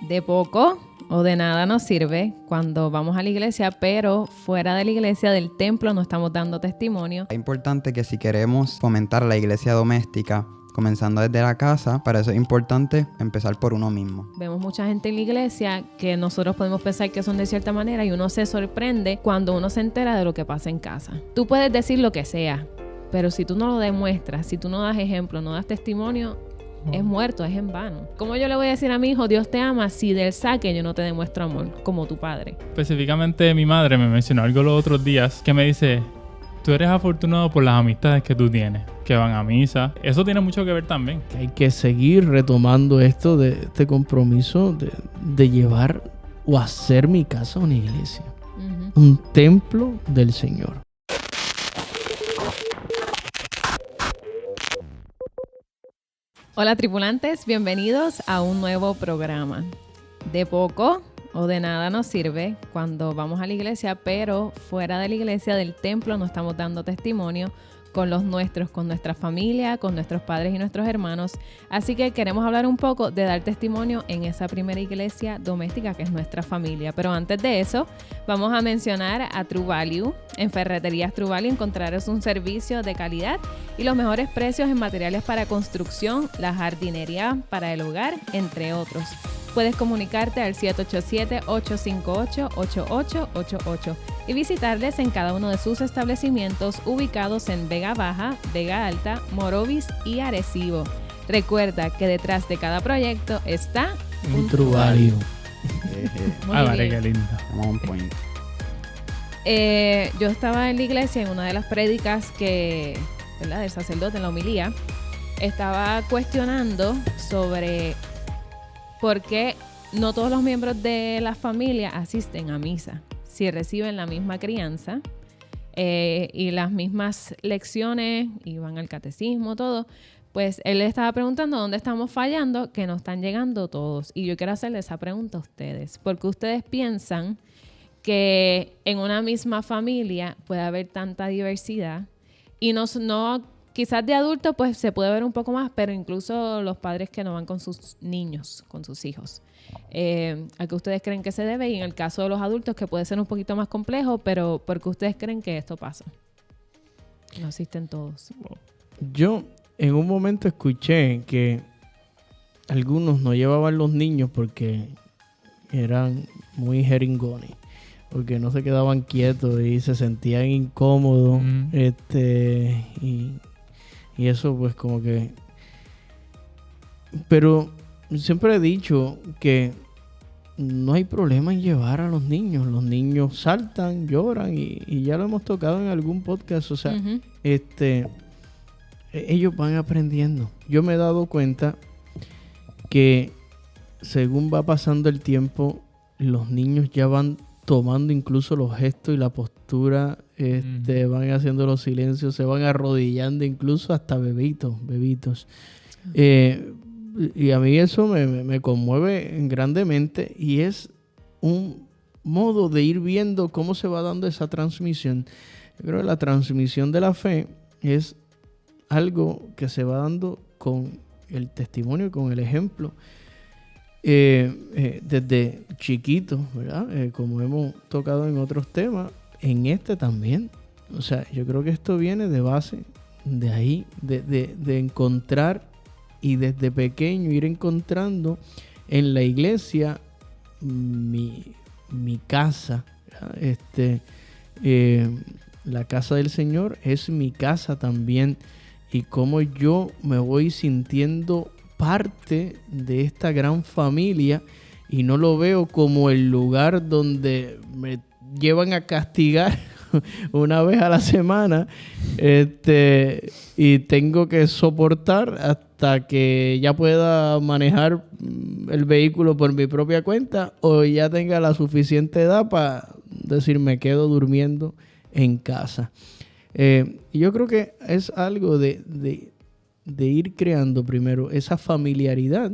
De poco o de nada nos sirve cuando vamos a la iglesia, pero fuera de la iglesia, del templo, no estamos dando testimonio. Es importante que si queremos fomentar la iglesia doméstica, comenzando desde la casa, para eso es importante empezar por uno mismo. Vemos mucha gente en la iglesia que nosotros podemos pensar que son de cierta manera y uno se sorprende cuando uno se entera de lo que pasa en casa. Tú puedes decir lo que sea, pero si tú no lo demuestras, si tú no das ejemplo, no das testimonio, es muerto, es en vano. ¿Cómo yo le voy a decir a mi hijo, Dios te ama, si del saque yo no te demuestro amor como tu padre? Específicamente mi madre me mencionó algo los otros días que me dice, tú eres afortunado por las amistades que tú tienes, que van a misa. Eso tiene mucho que ver también. Hay que seguir retomando esto de este compromiso de llevar o hacer mi casa una iglesia. Un templo del Señor. Hola tripulantes, bienvenidos a un nuevo programa. De poco o de nada nos sirve cuando vamos a la iglesia, pero fuera de la iglesia, del templo, no estamos dando testimonio con los nuestros, con nuestra familia, con nuestros padres y nuestros hermanos. Así que queremos hablar un poco de dar testimonio en esa primera iglesia doméstica que es nuestra familia. Pero antes de eso, vamos a mencionar a True Value. En Ferreterías True Value encontrarás un servicio de calidad y los mejores precios en materiales para construcción, la jardinería para el hogar, entre otros. Puedes comunicarte al 787-858-8888 y visitarles en cada uno de sus establecimientos ubicados en Vega Baja, Vega Alta, Morovis y Arecibo. Recuerda que detrás de cada proyecto está un True Value. Vale, qué lindo. Vamos a un point. Yo estaba en la iglesia en una de las prédicas que, ¿verdad?, del sacerdote en la homilía, estaba cuestionando sobre por qué no todos los miembros de la familia asisten a misa, si reciben la misma crianza y las mismas lecciones y van al catecismo, todo. Pues él le estaba preguntando dónde estamos fallando, que no están llegando todos. Y yo quiero hacerle esa pregunta a ustedes, porque ustedes piensan que en una misma familia puede haber tanta diversidad y no quizás de adultos pues se puede ver un poco más, pero incluso los padres que no van con sus niños, con sus hijos. ¿A qué ustedes creen que se debe? Y en el caso de los adultos, que puede ser un poquito más complejo, pero ¿por qué ustedes creen que esto pasa? No asisten todos. Yo en un momento escuché que algunos no llevaban los niños porque eran muy jeringones, porque no se quedaban quietos y se sentían incómodos, y eso pues como que... Pero siempre he dicho que no hay problema en llevar a los niños. Los niños saltan, lloran y ya lo hemos tocado en algún podcast. O sea, ellos van aprendiendo. Yo me he dado cuenta que según va pasando el tiempo, los niños ya van tomando incluso los gestos y la postura, van haciendo los silencios, se van arrodillando, incluso hasta bebitos. Y a mí eso me conmueve grandemente y es un modo de ir viendo cómo se va dando esa transmisión. Yo creo que la transmisión de la fe es algo que se va dando con el testimonio, con el ejemplo. Desde chiquitos, ¿verdad? Como hemos tocado en otros temas, en este también. O sea, yo creo que esto viene de base, de ahí, de encontrar y desde pequeño ir encontrando en la iglesia mi casa, ¿verdad? La casa del Señor es mi casa también, y cómo yo me voy sintiendo parte de esta gran familia y no lo veo como el lugar donde me llevan a castigar una vez a la semana, y tengo que soportar hasta que ya pueda manejar el vehículo por mi propia cuenta o ya tenga la suficiente edad para decir me quedo durmiendo en casa. Y yo creo que es algo de ir creando primero esa familiaridad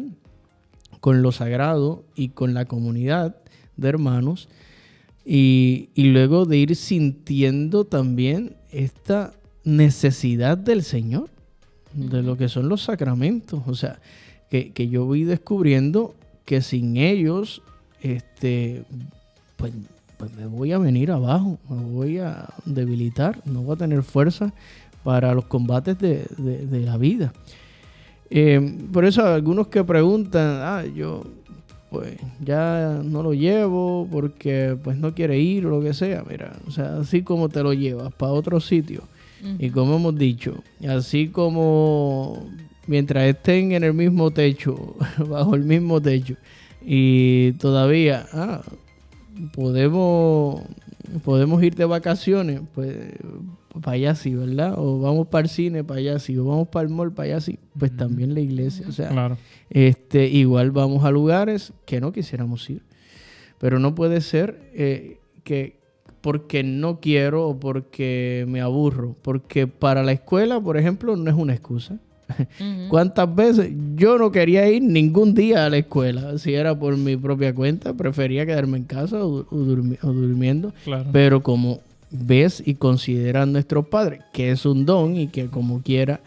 con lo sagrado y con la comunidad de hermanos, y luego de ir sintiendo también esta necesidad del Señor, de lo que son los sacramentos. O sea, que yo voy descubriendo porque sin ellos, pues me voy a venir abajo, me voy a debilitar, no voy a tener fuerza para los combates de la vida. Por eso algunos que preguntan, yo pues ya no lo llevo porque pues no quiere ir o lo que sea. Mira, o sea, así como te lo llevas para otro sitio, y como hemos dicho, así como mientras estén en el mismo techo, bajo el mismo techo, y todavía podemos ir de vacaciones, pues para allá sí, ¿verdad? O vamos para el cine, para allá sí, o vamos para el mall, para allá sí. Pues también la iglesia, o sea, Claro. Igual vamos a lugares que no quisiéramos ir. Pero no puede ser que porque no quiero o porque me aburro. Porque para la escuela, por ejemplo, no es una excusa. ¿Cuántas veces yo no quería ir ningún día a la escuela? Si era por mi propia cuenta, prefería quedarme en casa o durmiendo. Claro. Pero como ves y consideran nuestros padres que es un don y que como quiera,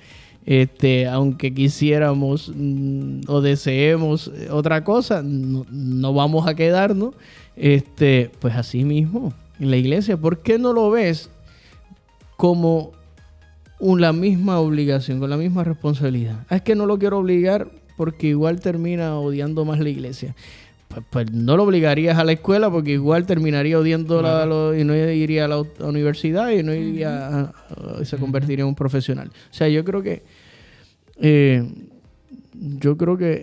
aunque quisiéramos o deseemos otra cosa, no vamos a quedarnos, pues así mismo en la iglesia. ¿Por qué no lo ves como la misma obligación, con la misma responsabilidad? Es que no lo quiero obligar porque igual termina odiando más la iglesia. Pues no lo obligarías a la escuela porque igual terminaría odiándola, claro, y no iría a la universidad y no iría se convertiría en un profesional. O sea, yo creo que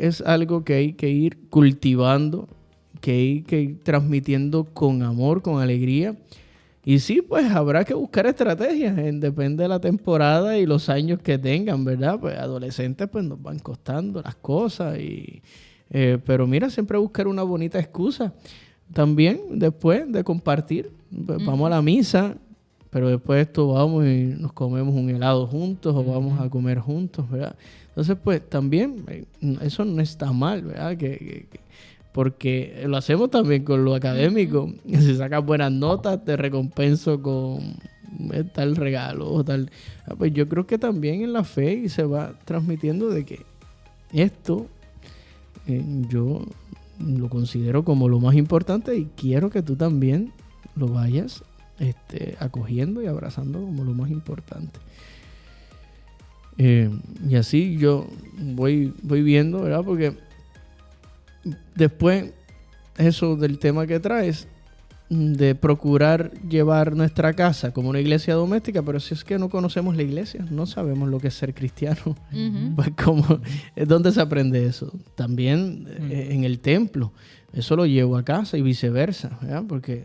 es algo que hay que ir cultivando, que hay que ir transmitiendo con amor, con alegría. Y sí, pues habrá que buscar estrategias, depende de la temporada y los años que tengan, ¿verdad? Pues adolescentes pues nos van costando las cosas pero mira, siempre buscar una bonita excusa. También después de compartir, pues vamos a la misa, pero después de esto vamos y nos comemos un helado juntos o vamos a comer juntos, ¿verdad? Entonces pues también eso no está mal, ¿verdad? Porque lo hacemos también con lo académico. Si sacas buenas notas, te recompenso con tal regalo o tal. Pues yo creo que también en la fe se va transmitiendo de que esto yo lo considero como lo más importante y quiero que tú también lo vayas acogiendo y abrazando como lo más importante. Y así yo voy viendo, ¿verdad? Porque después, eso del tema que traes, de procurar llevar nuestra casa como una iglesia doméstica, pero si es que no conocemos la iglesia, no sabemos lo que es ser cristiano. Pues ¿dónde se aprende eso? También en el templo. Eso lo llevo a casa y viceversa, ¿verdad? Porque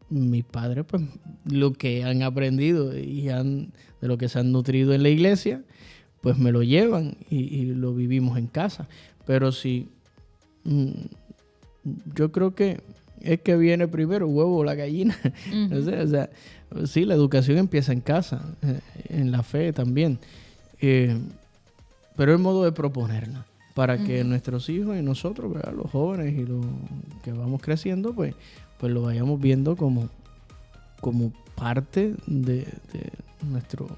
mis padres, pues, lo que han aprendido y de lo que se han nutrido en la iglesia, pues me lo llevan y lo vivimos en casa. Pero si yo creo que es que viene primero el huevo o la gallina. O sea, sí, la educación empieza en casa, en la fe también. Pero el modo de proponerla para que nuestros hijos y nosotros, ¿verdad? Los jóvenes y los que vamos creciendo, pues lo vayamos viendo como parte de nuestro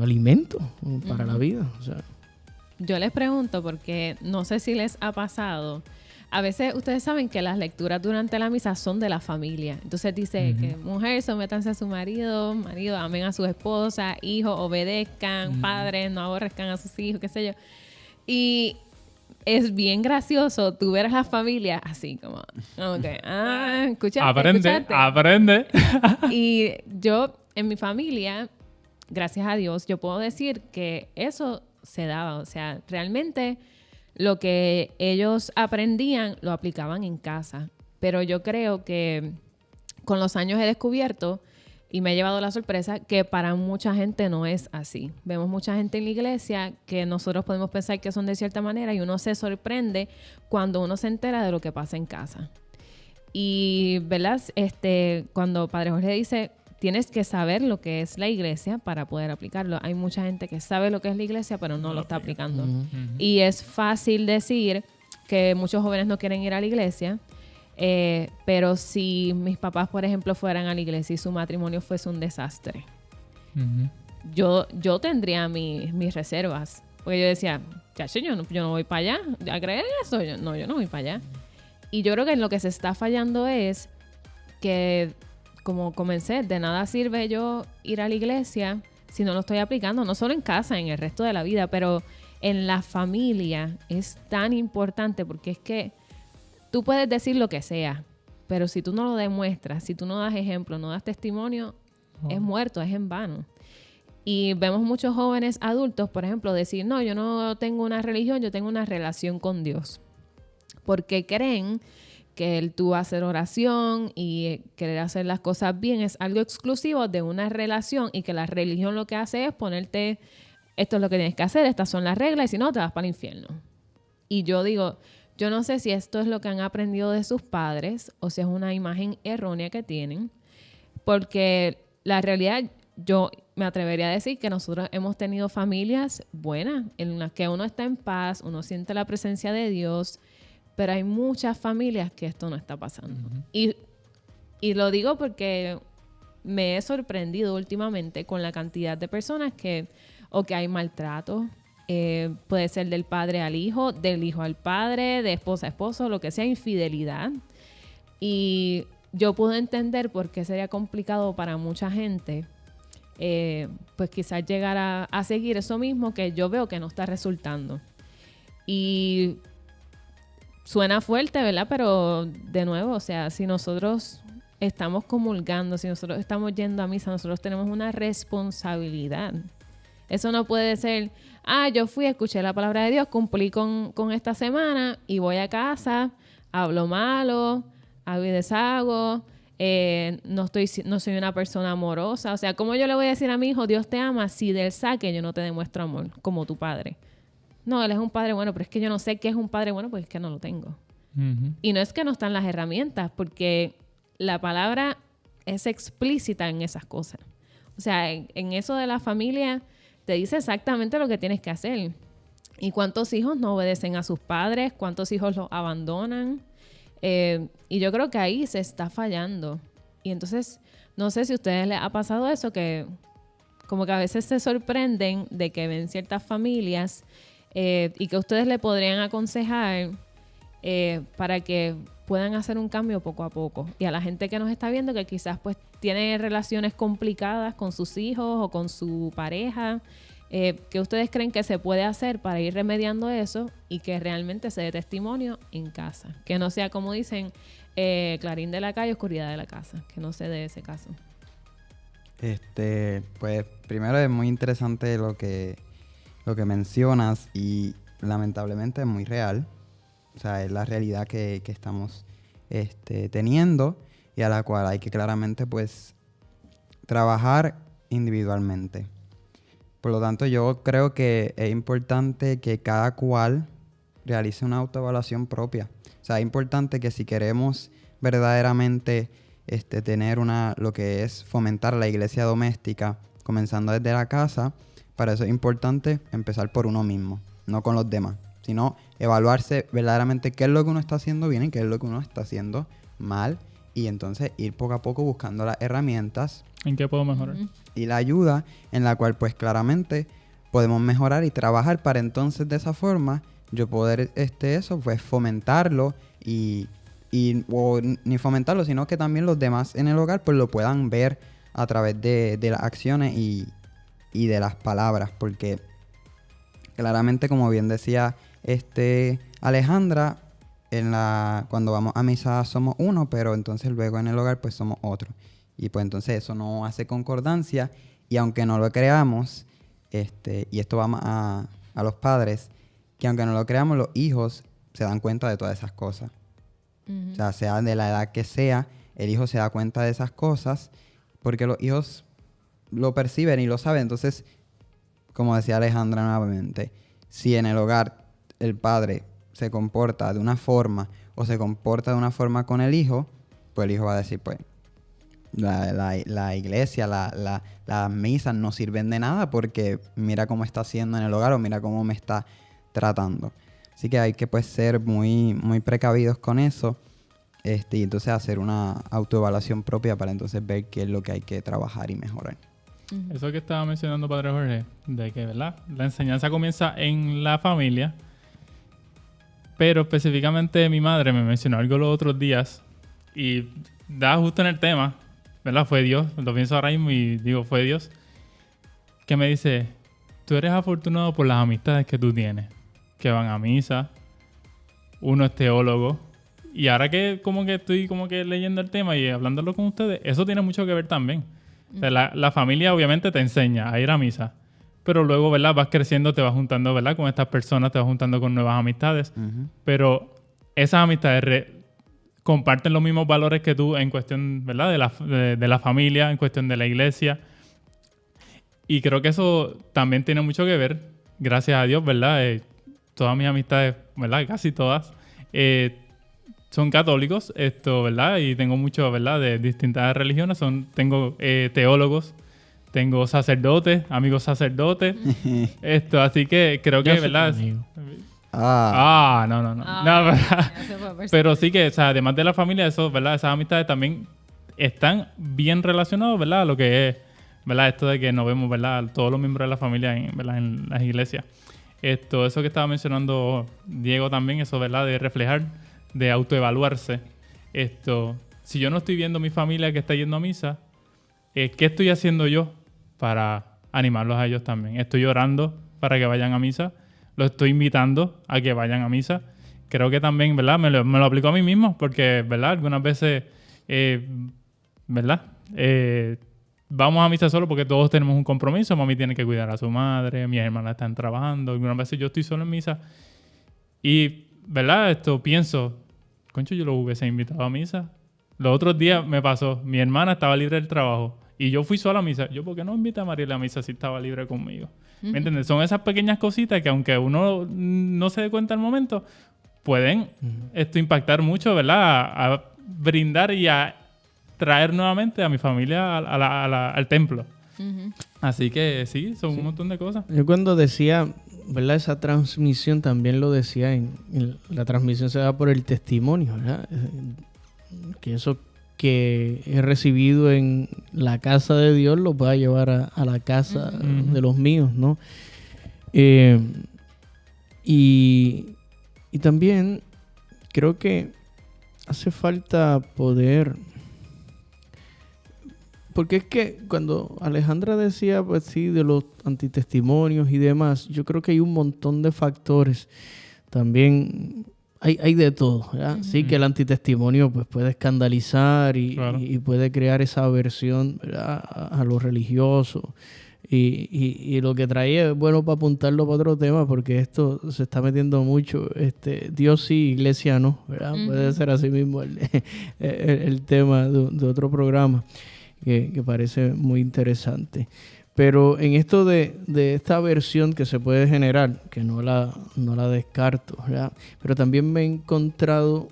alimento para la vida. O sea, yo les pregunto porque no sé si les ha pasado. A veces ustedes saben que las lecturas durante la misa son de la familia. Entonces dice que mujer, sométanse a su marido amen a su esposa, hijos, obedezcan, padres, no aborrezcan a sus hijos, qué sé yo. Y es bien gracioso tú ver a la familia así como que, ¿escuchaste? Aprende. Y yo, en mi familia, gracias a Dios, yo puedo decir que eso se daba. O sea, realmente lo que ellos aprendían lo aplicaban en casa. Pero yo creo que con los años he descubierto y me he llevado la sorpresa que para mucha gente no es así. Vemos mucha gente en la iglesia que nosotros podemos pensar que son de cierta manera y uno se sorprende cuando uno se entera de lo que pasa en casa. Y, ¿verdad? Cuando Padre Jorge dice, tienes que saber lo que es la iglesia para poder aplicarlo. Hay mucha gente que sabe lo que es la iglesia, pero no lo está aplicando. Y es fácil decir que muchos jóvenes no quieren ir a la iglesia, pero si mis papás, por ejemplo, fueran a la iglesia y su matrimonio fuese un desastre, yo tendría mis reservas. Porque yo decía, cacho, yo no voy para allá. ¿A creer en eso? Yo no voy para allá. Y yo creo que en lo que se está fallando es que, como comencé, de nada sirve yo ir a la iglesia si no lo estoy aplicando, no solo en casa, en el resto de la vida, pero en la familia es tan importante porque es que tú puedes decir lo que sea, pero si tú no lo demuestras, si tú no das ejemplo, no das testimonio, es muerto, es en vano. Y vemos muchos jóvenes adultos, por ejemplo, decir, no, yo no tengo una religión, yo tengo una relación con Dios. Porque creen que el tú hacer oración y querer hacer las cosas bien es algo exclusivo de una relación y que la religión lo que hace es ponerte, esto es lo que tienes que hacer, estas son las reglas y si no te vas para el infierno. Y yo digo, yo no sé si esto es lo que han aprendido de sus padres o si es una imagen errónea que tienen, porque la realidad yo me atrevería a decir que nosotros hemos tenido familias buenas en las que uno está en paz, uno siente la presencia de Dios, pero hay muchas familias que esto no está pasando. Y lo digo porque me he sorprendido últimamente con la cantidad de personas que hay maltrato, puede ser del padre al hijo, del hijo al padre, de esposa a esposo, lo que sea, infidelidad. Y yo puedo entender por qué sería complicado para mucha gente, pues quizás llegar a seguir eso mismo que yo veo que no está resultando. Y suena fuerte, ¿verdad? Pero de nuevo, o sea, si nosotros estamos comulgando, si nosotros estamos yendo a misa, nosotros tenemos una responsabilidad. Eso no puede ser, yo fui, escuché la palabra de Dios, cumplí con esta semana y voy a casa, hablo malo, hago y deshago, no soy una persona amorosa. O sea, ¿cómo yo le voy a decir a mi hijo, Dios te ama, si del saque yo no te demuestro amor como tu padre? No, él es un padre bueno, pero es que yo no sé qué es un padre bueno, pues es que no lo tengo. Y no es que no están las herramientas, porque la palabra es explícita en esas cosas. O sea, en eso de la familia te dice exactamente lo que tienes que hacer. ¿Y cuántos hijos no obedecen a sus padres? ¿Cuántos hijos los abandonan? Y yo creo que ahí se está fallando. Y entonces, no sé si a ustedes les ha pasado eso, que como que a veces se sorprenden de que ven ciertas familias y que ustedes le podrían aconsejar para que puedan hacer un cambio poco a poco. Y a la gente que nos está viendo que quizás pues tiene relaciones complicadas con sus hijos o con su pareja, ¿qué ustedes creen que se puede hacer para ir remediando eso y que realmente se dé testimonio en casa? Que no sea como dicen, clarín de la calle, oscuridad de la casa. Que no se dé ese caso. Pues primero es muy interesante lo que mencionas y lamentablemente es muy real. O sea, es la realidad que estamos teniendo y a la cual hay que claramente pues trabajar individualmente. Por lo tanto, yo creo que es importante que cada cual realice una autoevaluación propia. O sea, es importante que si queremos verdaderamente tener lo que es fomentar la iglesia doméstica, comenzando desde la casa, para eso es importante empezar por uno mismo, no con los demás, sino evaluarse verdaderamente qué es lo que uno está haciendo bien y qué es lo que uno está haciendo mal, y entonces ir poco a poco buscando las herramientas. ¿En qué puedo mejorar? Y la ayuda en la cual pues claramente podemos mejorar y trabajar para entonces de esa forma yo poder eso pues fomentarlo o ni fomentarlo, sino que también los demás en el hogar pues lo puedan ver a través de las acciones y de las palabras, porque claramente, como bien decía Alejandra, cuando vamos a misa somos uno, pero entonces luego en el hogar pues somos otro. Y pues entonces eso no hace concordancia, y aunque no lo creamos, y esto va a los padres, que aunque no lo creamos, los hijos se dan cuenta de todas esas cosas. O sea, sea de la edad que sea, el hijo se da cuenta de esas cosas porque los hijos lo perciben y lo saben. Entonces, como decía Alejandra nuevamente, si en el hogar el padre se comporta de una forma o se comporta de una forma con el hijo, pues el hijo va a decir, pues, la iglesia, las misas no sirven de nada porque mira cómo está haciendo en el hogar o mira cómo me está tratando. Así que hay que pues ser muy, muy precavidos con eso, y entonces hacer una autoevaluación propia para entonces ver qué es lo que hay que trabajar y mejorar. Ujú. Eso que estaba mencionando Padre Jorge, de que, ¿verdad? La enseñanza comienza en la familia, pero específicamente mi madre me mencionó algo los otros días y da justo en el tema, ¿verdad? Fue Dios, lo pienso ahora mismo y digo, fue Dios, que me dice, tú eres afortunado por las amistades que tú tienes, que van a misa, uno es teólogo, y ahora que como que estoy como que leyendo el tema y hablándolo con ustedes, eso tiene mucho que ver también. O sea, la familia obviamente te enseña a ir a misa, pero luego, ¿verdad? Vas creciendo, te vas juntando, ¿verdad? Con estas personas, te vas juntando con nuevas amistades, pero esas amistades comparten los mismos valores que tú en cuestión, ¿verdad? De la familia, en cuestión de la iglesia. Y creo que eso también tiene mucho que ver, gracias a Dios, ¿verdad? Todas mis amistades, ¿verdad? Casi todas, son católicos, ¿verdad? Y tengo muchos, ¿verdad? De distintas religiones. Tengo teólogos, tengo sacerdotes, amigos sacerdotes. Así que creo que, ¿verdad? No. No, pero sí que, o sea, además de la familia, eso, ¿verdad? Esas amistades también están bien relacionadas, ¿verdad? A lo que es, ¿verdad? Esto de que nos vemos, ¿verdad? Todos los miembros de la familia, ¿verdad? En las iglesias. Eso que estaba mencionando Diego también, eso, ¿verdad? De reflejar, de autoevaluarse. Si yo no estoy viendo a mi familia que está yendo a misa, ¿qué estoy haciendo yo para animarlos a ellos también? Estoy orando para que vayan a misa, los estoy invitando a que vayan a misa. Creo que también, ¿verdad? Me lo aplico a mí mismo, porque, ¿verdad? Algunas veces, ¿verdad? Vamos a misa solo porque todos tenemos un compromiso. Mami tiene que cuidar a su madre, mis hermanas están trabajando. Algunas veces yo estoy solo en misa y, ¿verdad? Pienso, concho, yo lo hubiese invitado a misa. Los otros días me pasó, mi hermana estaba libre del trabajo y yo fui sola a misa. Yo, ¿por qué no invité a Mariela a misa si estaba libre conmigo? ¿Me entiendes? Son esas pequeñas cositas que aunque uno no se dé cuenta al momento, pueden impactar mucho, ¿verdad? A brindar y a traer nuevamente a mi familia al templo. Así que sí, son un montón de cosas. Yo cuando decía, ¿verdad? Esa transmisión también lo decía la transmisión se da por el testimonio, ¿verdad? Que eso que he recibido en la casa de Dios lo pueda llevar a la casa de los míos, ¿no? Y también creo que hace falta poder... Porque es que cuando Alejandra decía, pues sí, de los antitestimonios y demás, yo creo que hay un montón de factores. También hay de todo, ¿verdad? Sí, que el antitestimonio pues puede escandalizar y puede crear esa aversión, ¿verdad? A lo religioso. Y lo que traía es bueno para apuntarlo para otro tema, porque esto se está metiendo mucho. Dios sí, iglesia no, ¿verdad? Puede ser así mismo el tema de otro programa. Que parece muy interesante. Pero en esto de esta versión que se puede generar, que no la descarto, ¿verdad? Pero también me he encontrado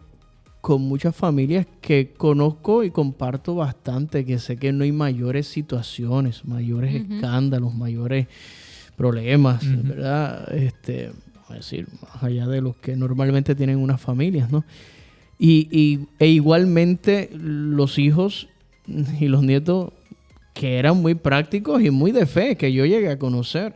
con muchas familias que conozco y comparto bastante, que sé que no hay mayores situaciones, mayores escándalos, mayores problemas, ¿verdad? Vamos a decir, más allá de los que normalmente tienen unas familias, ¿no? E igualmente los hijos y los nietos que eran muy prácticos y muy de fe, que yo llegué a conocer.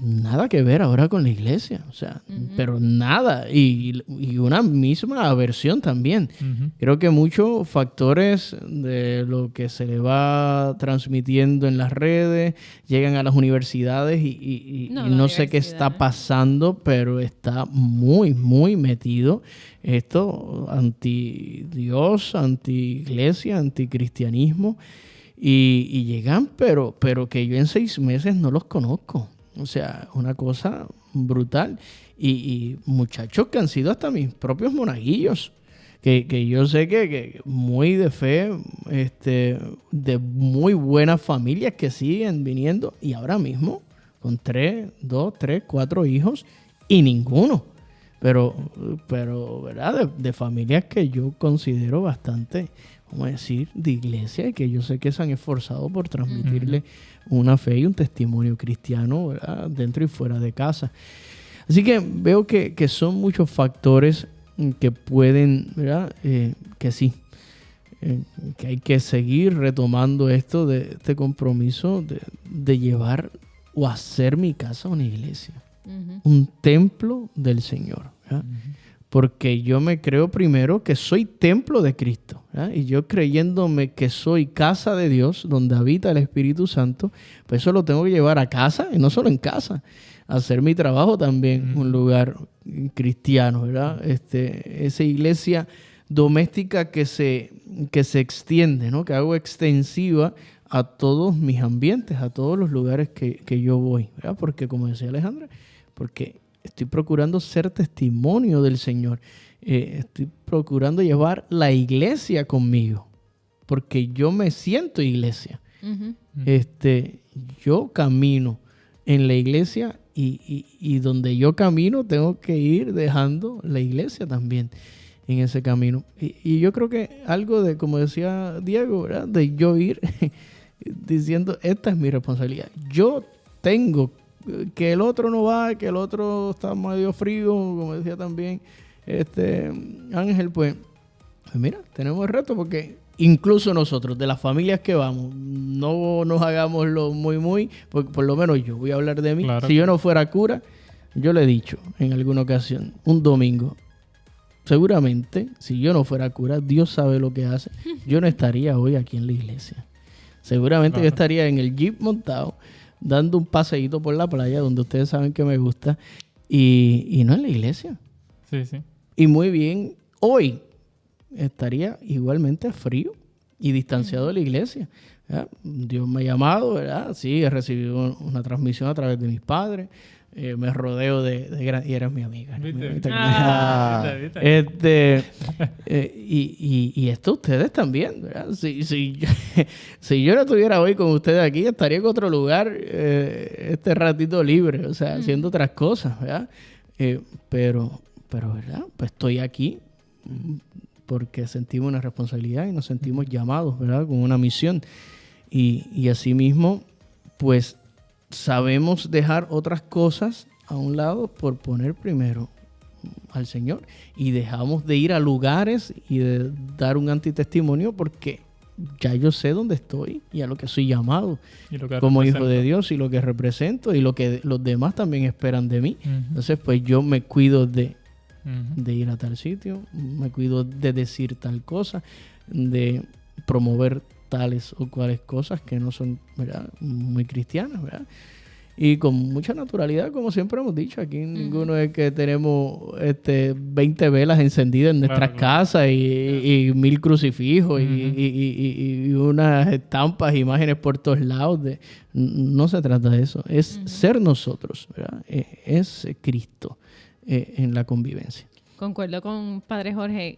Nada que ver ahora con la iglesia, o sea, pero nada. Y una misma aversión también. Creo que muchos factores de lo que se le va transmitiendo en las redes llegan a las universidades y no sé qué está pasando, pero está muy, muy metido esto anti-Dios, anti-iglesia, anti-cristianismo. Y llegan, pero que yo en 6 meses no los conozco. O sea, una cosa brutal. Y muchachos que han sido hasta mis propios monaguillos. Que yo sé que muy de fe, de muy buenas familias que siguen viniendo. Y ahora mismo, con 2, 3, 4 hijos y ninguno. Pero ¿verdad? De familias que yo considero bastante, vamos a decir, de iglesia, y que yo sé que se han esforzado por transmitirle una fe y un testimonio cristiano, ¿verdad? Dentro y fuera de casa. Así que veo que son muchos factores que pueden, ¿verdad? Que sí, que hay que seguir retomando esto de este compromiso de llevar o hacer mi casa una iglesia, un templo del Señor, ¿verdad? Porque yo me creo primero que soy templo de Cristo, ¿verdad? Y yo creyéndome que soy casa de Dios, donde habita el Espíritu Santo, pues eso lo tengo que llevar a casa, y no solo en casa, hacer mi trabajo también un lugar cristiano, ¿verdad? Esa iglesia doméstica que se extiende, ¿no? Que hago extensiva a todos mis ambientes, a todos los lugares que yo voy, ¿verdad? Porque como decía Alejandra, porque estoy procurando ser testimonio del Señor. Estoy procurando llevar la iglesia conmigo, porque yo me siento iglesia. Yo camino en la iglesia y donde yo camino tengo que ir dejando la iglesia también en ese camino. Y yo creo que algo de, como decía Diego, ¿verdad? De yo ir diciendo, esta es mi responsabilidad. Yo tengo que el otro no va, que el otro está medio frío, como decía también Ángel, pues mira, tenemos el reto porque incluso nosotros, de las familias que vamos, no nos hagamos lo muy, porque por lo menos yo voy a hablar de mí. Claro. Si yo no fuera cura, yo le he dicho en alguna ocasión, un domingo, seguramente, si yo no fuera cura, Dios sabe lo que hace, yo no estaría hoy aquí en la iglesia. Seguramente yo estaría en el jeep montado, dando un paseíto por la playa, donde ustedes saben que me gusta, y no en la iglesia. Sí, sí. Y muy bien, hoy estaría igualmente frío y distanciado de la iglesia, ¿verdad? Dios me ha llamado, ¿verdad? Sí, he recibido una transmisión a través de mis padres, me rodeo de y eres mi amiga. ¿Viste? Y esto ustedes también, ¿verdad? Si yo no estuviera hoy con ustedes aquí, estaría en otro lugar este ratito libre, o sea, haciendo otras cosas, ¿verdad? Pero, ¿verdad? Pues estoy aquí porque sentimos una responsabilidad y nos sentimos llamados, ¿verdad? Con una misión. Y asimismo, pues sabemos dejar otras cosas a un lado por poner primero al Señor, y dejamos de ir a lugares y de dar un antitestimonio porque ya yo sé dónde estoy y a lo que soy llamado como hijo de Dios y lo que represento y lo que los demás también esperan de mí. Entonces pues yo me cuido de ir a tal sitio, me cuido de decir tal cosa, de promover tales o cuales cosas que no son, ¿verdad?, muy cristianas, ¿verdad? Y con mucha naturalidad, como siempre hemos dicho, aquí ninguno es que tenemos 20 velas encendidas en nuestras casas y 1000 crucifijos y unas estampas, imágenes por todos lados. No se trata de eso, es ser nosotros, ¿verdad? Es Cristo en la convivencia. Concuerdo con Padre Jorge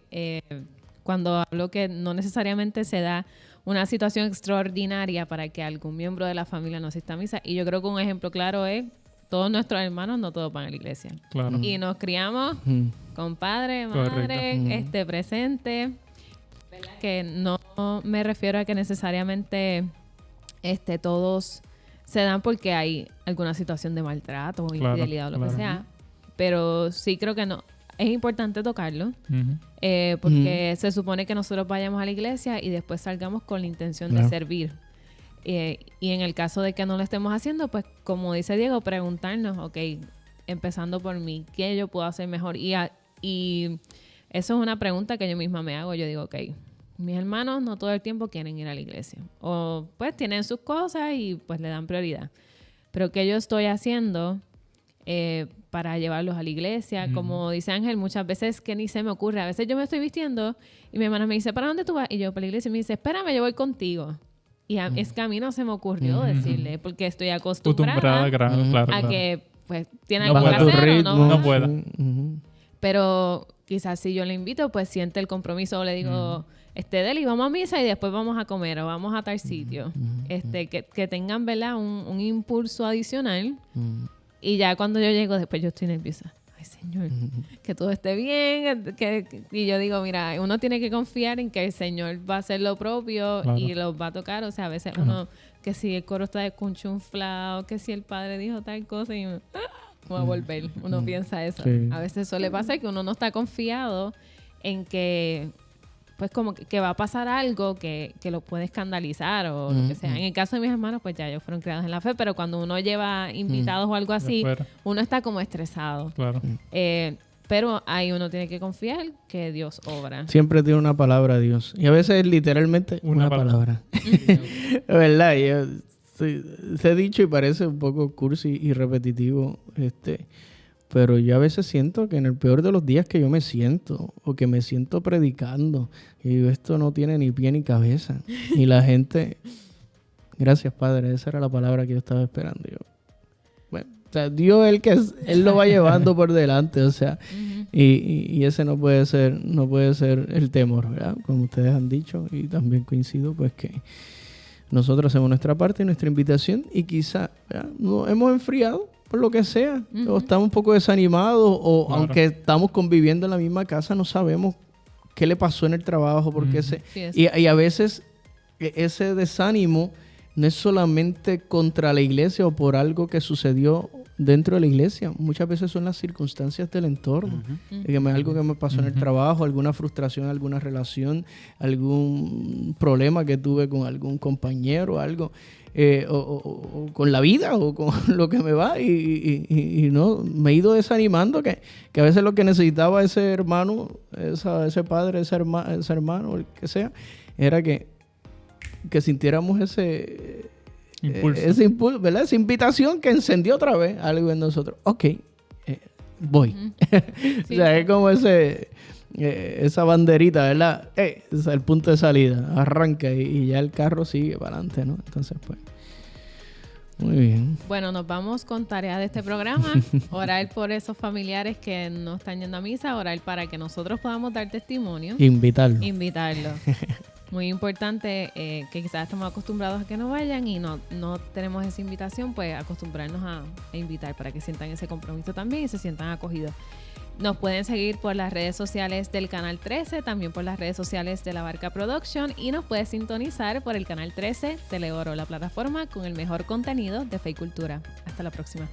cuando hablo que no necesariamente se da una situación extraordinaria para que algún miembro de la familia no asista a misa. Y yo creo que un ejemplo claro es todos nuestros hermanos no todos van a la iglesia. Claro. Y nos criamos con padre, madre, presente. ¿Verdad? Que no me refiero a que necesariamente todos se dan porque hay alguna situación de maltrato o infidelidad o lo que sea. Pero sí creo que no. Es importante tocarlo porque se supone que nosotros vayamos a la iglesia y después salgamos con la intención de servir. Y en el caso de que no lo estemos haciendo, pues como dice Diego, preguntarnos, ok, empezando por mí, ¿qué yo puedo hacer mejor? Y eso es una pregunta que yo misma me hago. Yo digo, ok, mis hermanos no todo el tiempo quieren ir a la iglesia. O pues tienen sus cosas y pues le dan prioridad. Pero ¿qué yo estoy haciendo para llevarlos a la iglesia? Como dice Ángel, muchas veces que ni se me ocurre. A veces yo me estoy vistiendo y mi hermana me dice, ¿para dónde tú vas? Y yo, para la iglesia. Y me dice, espérame, yo voy contigo. Y es que a mí no se me ocurrió decirle, porque estoy acostumbrada a que pues tiene algo que hacer o no pueda. Pero quizás si yo le invito, pues siente el compromiso, o le digo, Deli, vamos a misa y después vamos a comer o vamos a tal sitio. Que tengan, ¿verdad?, un impulso adicional. Y ya cuando yo llego, después yo estoy nerviosa. Ay, Señor, que todo esté bien. Y yo digo, mira, uno tiene que confiar en que el Señor va a hacer lo propio y los va a tocar. O sea, a veces uno, que si el coro está desconchunflado, que si el padre dijo tal cosa y uno va a volver. Uno piensa eso. Sí. A veces suele pasar que uno no está confiado en que pues como que va a pasar algo que lo puede escandalizar o lo que sea. En el caso de mis hermanos, pues ya ellos fueron criados en la fe, pero cuando uno lleva invitados o algo así, uno está como estresado. Claro. Pero ahí uno tiene que confiar que Dios obra. Siempre tiene una palabra Dios. Y a veces es literalmente una palabra. Es verdad. Se ha dicho y parece un poco cursi y repetitivo, pero yo a veces siento que en el peor de los días que yo me siento o que me siento predicando y digo, esto no tiene ni pie ni cabeza. Y la gente, gracias Padre, esa era la palabra que yo estaba esperando. Yo, bueno, o sea, Dios Él lo va llevando por delante, o sea, y ese no puede ser el temor, ¿verdad? Como ustedes han dicho, y también coincido, pues que nosotros hacemos nuestra parte y nuestra invitación y quizá nos hemos enfriado por lo que sea, o estamos un poco desanimados, o aunque estamos conviviendo en la misma casa, no sabemos qué le pasó en el trabajo, porque y a veces ese desánimo no es solamente contra la iglesia o por algo que sucedió dentro de la iglesia. Muchas veces son las circunstancias del entorno. Algo que me pasó en el trabajo, alguna frustración, alguna relación, algún problema que tuve con algún compañero, algo, o con la vida o con lo que me va. Y no, me he ido desanimando que a veces lo que necesitaba ese hermano, ese padre, ese hermano, el que sea, era que sintiéramos ese impulso, ¿verdad? Esa invitación que encendió otra vez algo en nosotros. Ok, voy. O sea, es como esa banderita, ¿verdad? Es el punto de salida. Arranca y ya el carro sigue para adelante, ¿no? Entonces, pues, muy bien. Bueno, nos vamos con tarea de este programa. Orar por esos familiares que no están yendo a misa. Orar para que nosotros podamos dar testimonio. Invitarlo. Muy importante que quizás estamos acostumbrados a que no vayan y no tenemos esa invitación, pues acostumbrarnos a invitar para que sientan ese compromiso también y se sientan acogidos. Nos pueden seguir por las redes sociales del Canal 13, también por las redes sociales de La Barca Production y nos puedes sintonizar por el Canal 13 Teleoro, la plataforma con el mejor contenido de Fe y Cultura. Hasta la próxima.